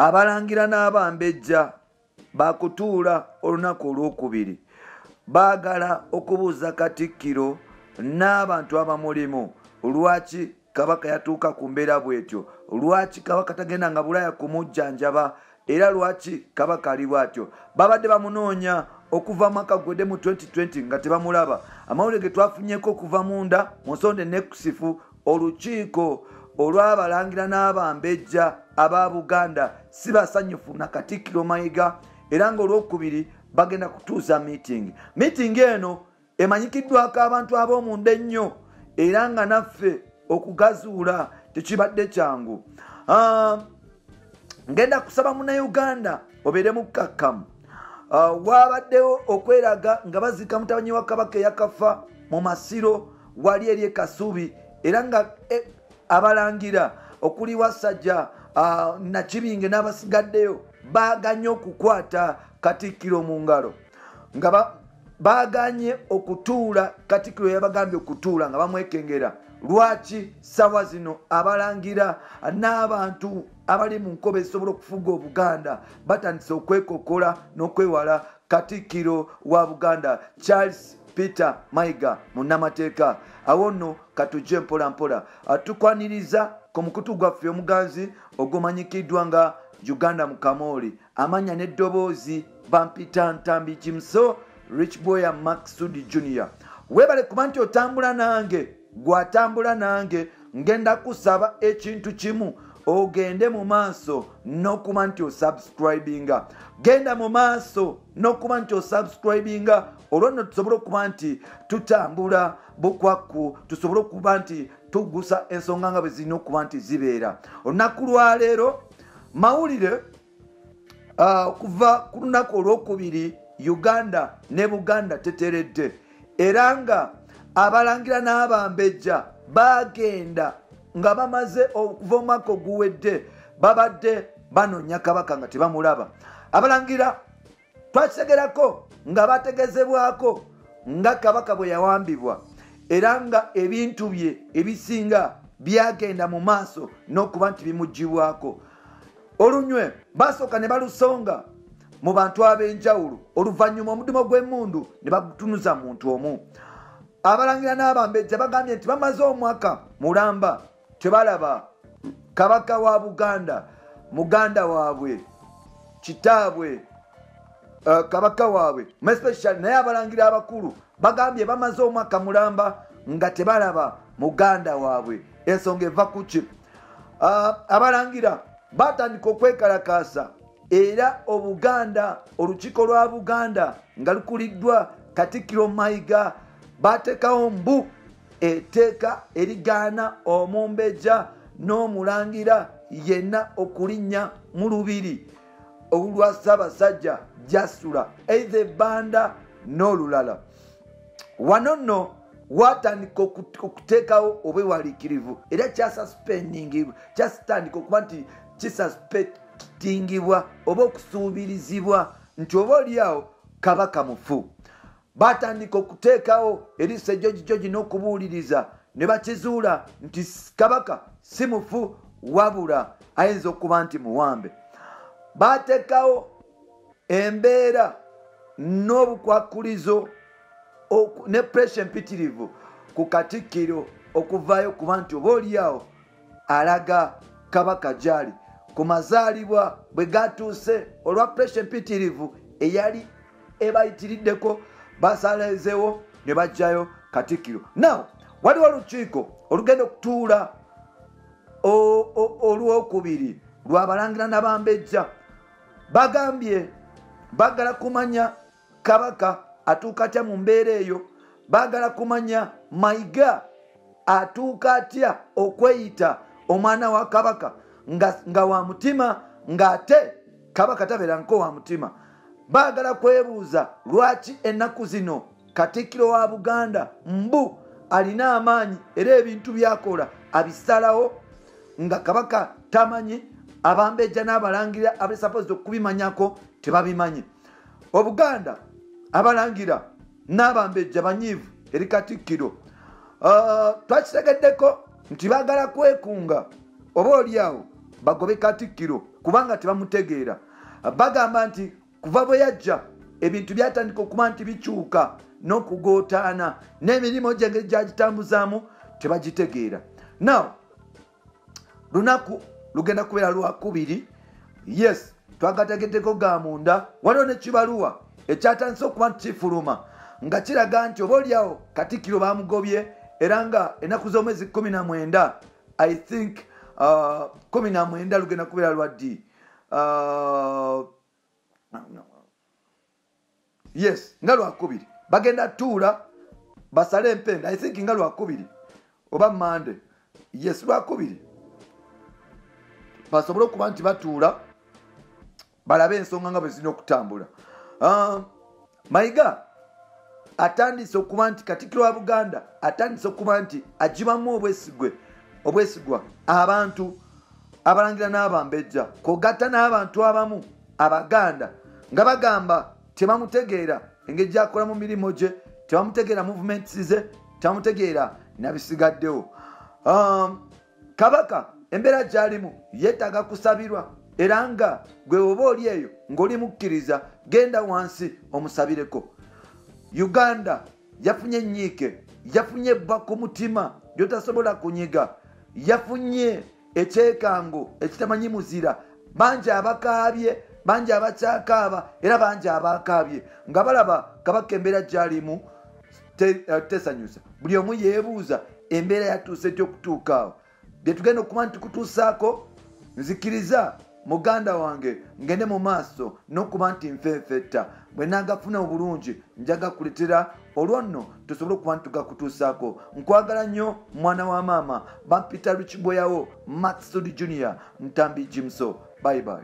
abalangira n'abambejja bakutuula olunaku olwokubiri baagala okubuuza Katikkiro n'abantu abamulimu lwaki Kabaka yatuuka ku mbeera bwetyo, lwaki Kabaka tagenda nga Bulaaya kumujjanjaba, era lwaki Kabaka ali bwatyo. Babadde bamunoonya okuva mwaka gwedde mu 2020 nga tebamulaba. Amawulire ge twafunyeko okuva munda mu nsonde nekusifu olukiiko olw'abalangira n'abambejja aba Buganda si basanyufu na Katikkiro Mayiga, era ng'olwokubiri bagenda kutuuza meeting eno emanyikiddwako abantu ab'omunda ennyo, era nga naffe okugazuula tekibadde kyangu. Ngenda kusaba Munnayuganda obeere mukkakkamu. Wabaddewo okweraga nga bazika mutabani wa Kabaka eyakafa mu Masiro wali eri Kasubi, era nga abalangira okuli Wasajja Nakibinge n'abasigaddeyo baaganye okukwata Katikkiro mu ngalo, nga baaganye okutuula Katikkiro yabagambye okutuula nga bamwekengera. Lwaki sawa zino abalangira n'abantu abali mu nkobe ezisobola okufuga Obuganda batandise okwekokola n'okwewala Katikkiro wa Buganda Charles Peter Mayiga munnamateeka? Awo nno katujje mpola mpola. Tukwaniriza ku mukutu gwaffe omuganzi ogumanyikiddwa nga Uganda Mukamoli, amanya n'eddoboozi Bampita Ntambi Kimso, Rich Boy Maksudi Junior. Webale kuba nti otambula nange, gwatambula nange, ngenda kusaba ekintu kimu, ogende mu maaso n'okuba nti osubscribinga. Genda mu maaso n'okuba nti osubscribinga, olwo nno tusobole okuba nti tutambula bukwakku, tusobole okuba nti tugusa ensonga nga bwe zirina okuba nti zibeera. Olunaku lwa leero mawulire okuva ku lunaku olwokubiri Uganda ne Buganda teteredde, era nga abalangira n'abambejja bagenda nga bamaze okuva omwaka oguwedde babadde banoonya Kabaka nga tebamulaba. Abalangira twakitegerako nga bategezebwako nga Kabaka bwe yawambibwa, era nga ebintu bye ebisinga byagenda mu maaso n'okuba nti bimugibwako. Olunywe basooka ne balusonga mu bantu ab'enjawulo, oluvannyuma omudumo gw'emmundu ne bagutunuza muntu omu. Abalangira n'abambejja bagambye nti bamaze omwaka mulamba tebalaba Kabaka wa Buganda, muganda waabwe, kitaabwe, Kabaka waabwe, especially naye abalangira abakulu bagambye bamaze omwaka mulamba nga tebalaba muganda waabwe. Ensonga eva ku ki? Abalangira batandika okwekalakaasa, era Obuganda, olukiiko lwa Buganda nga lukuliddwa Katikkiro Mayiga bateekawo mbu etteeka erigaana omumbejja n'omulangira yenna okulinnya mu lubiri olwa Ssaabasajja Jasula, either ebbanda n'olulala. Wano nno watandika okuteekawo obwewaliikirivu, era kyasitandika okuba nti kisuspectingibwa oba okusuubirizibwa nti oba oliawo Kabaka mufu. Batandika okuteekawo erisa George n'okubuuliriza ne bakizuula nti Kabaka si mufu wabula ayinza okuba nti muwambe. Bateekawo embeera n'obukwakulizo ne pressure empitirivu ku Katikkiro okuvaayo kuba nti oba oliawo alaga Kabaka gyali. Ku mazaalibwa bwe gatuuse olwa pressure empitirivu eyali ebayitiriddeko, basalezeewo ne bajjayo Katikkiro. Now waliwo olukiiko olugenda okutuula olwokubiri lw'abalangira n'abambejja. Bagambye bagala kumanya Kabaka atuuka atya mu mbeera eyo, bagala kumanya Mayiga atuuka atya okweyita omwana wa Kabaka nga wa mutima, ng'ate Kabaka tabeeranko wa mutima. Bagala kwebuuza lwaki ennaku zino Katikkiro wa Buganda mbu alina amaanyi era ebintu byakola abisalawo nga Kabaka tamanyi, abambejja n'abalangira abasapozed okubimanyako tebabimanyi. Obuganda abalangira n'abambejja banyiivu eri Katikkiro. Twakitegeddeko nti bagala kwekunga oba oliawo bagobe Katikkiro kubanga tebamutegeera. Bagamba nti kuva bwe yajja ebintu byatandika okuba nti bikyuka n'okugootaana n'emirimu gye engeri gyagitambuzaamu tebagitegeera. Now lunaku lugenda kubeera Lwakubiri. Yes, twagategeddeko ga munda. Waliwo ne kibaluwa ekyatandise okuba nti kifuluma nga kiraga nti oba oliawo Katikkiro bamugobye era nga ennaku z'omwezi 19 I think 19 lugenda kubeera lwaddi. Yes, nga Lwakubiri bagenda tuula basale empenda. I think nga Lwakubiri oba Monday. Yes, Lwakubiri basobole okuba nti batuula balabe ensonga nga bwe zirina okutambula. Mayiga atandise okuba nti Katikkiro wa Buganda atandise okuba nti agibamu obwesigwa abantu abalangira n'abambejja kogatta n'abantu abamu Abaganda nga bagamba tebamutegeera engeri gy'akola mu mirimu gye, tebamutegeera movements ze, tebamutegeera nabisigaddewo. Kabaka embeera gy'alimu yeetaaga kusabirwa era nga gwe oba oli eyo ng'oli mukkiriza genda wansi omusabireko. Uganda yafunye ennyiike, yafunye ebba ku mutima gyotasobola kunyiga, yafunye ekyekango ekitamanyi muzira. Bangi abakaabye, bangi abakyakaaba era bangi abakaabye nga balaba kabaka embeera gy'alimu tesanyusa. Buli omu yeebuuza embeera yatuuse etya okutuuka awo. Bye tugenda okuba nti tukutuusaako nzikiriza muganda wange ngende mu maaso n'okuba nti nfeefetta. Bwe naagafuna obulungi njaga kuletera olwo nno tusobole okuba nti tugakutuusaako. Nkwagala nnyo mwana wa maama bampita Lukiboyawo Max Sudi Junior Ntambi Jimso. Bye bye.